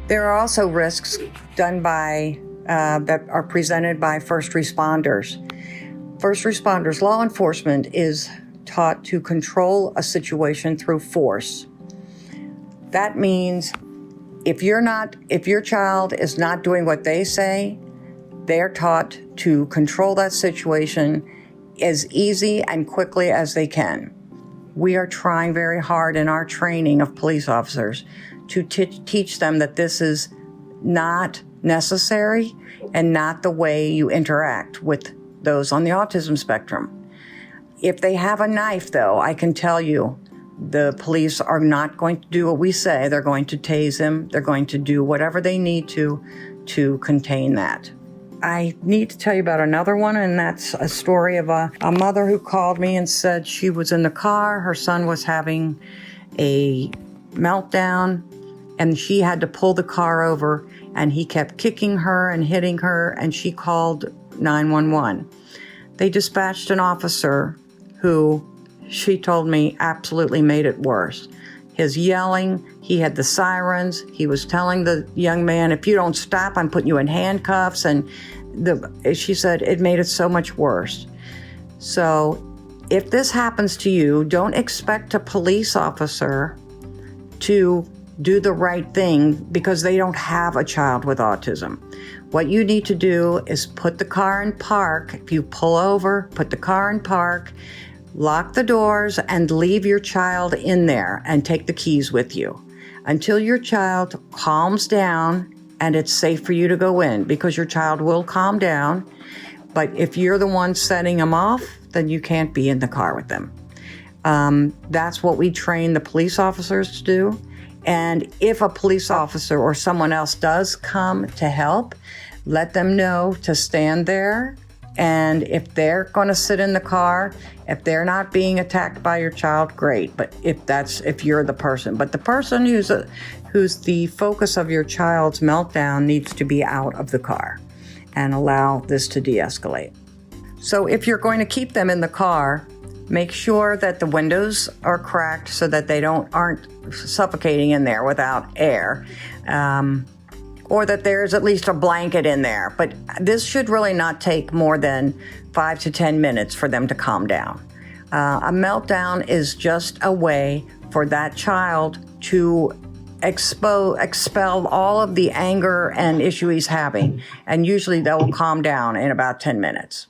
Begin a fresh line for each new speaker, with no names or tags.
There are also risks done by that are presented by first responders. First responders, law enforcement is taught to control a situation through force. That means if your child is not doing what they say, they're taught to control that situation as easy and quickly as they can. We are trying very hard in our training of police officers to teach them that this is not necessary and not the way you interact with those on the autism spectrum. If they have a knife, though, I can tell you, the police are not going to do what we say. They're going to tase him. They're going to do whatever they need to contain that. I need to tell you about another one, and that's a story of a mother who called me and said she was in the car. Her son was having a meltdown, and she had to pull the car over, and he kept kicking her and hitting her, and she called 911. They dispatched an officer who, she told me, absolutely made it worse. His yelling, he had the sirens, he was telling the young man, if you don't stop, I'm putting you in handcuffs, and she said it made it so much worse. So if this happens to you, don't expect a police officer to do the right thing because they don't have a child with autism. What you need to do is put the car in park. If you pull over, put the car in park, lock the doors, and leave your child in there and take the keys with you until your child calms down and it's safe for you to go in, because your child will calm down. But if you're the one setting them off, then you can't be in the car with them. That's what we train the police officers to do. And if a police officer or someone else does come to help, let them know to stand there. And if they're going to sit in the car, if they're not being attacked by your child, great. But if you're the person, but the person who's the focus of your child's meltdown needs to be out of the car and allow this to de-escalate. So if you're going to keep them in the car, make sure that the windows are cracked so that they aren't suffocating in there without air. Or that there's at least a blanket in there. But this should really not take more than 5 to 10 minutes for them to calm down. A meltdown is just a way for that child to expel all of the anger and issue he's having. And usually they'll calm down in about 10 minutes.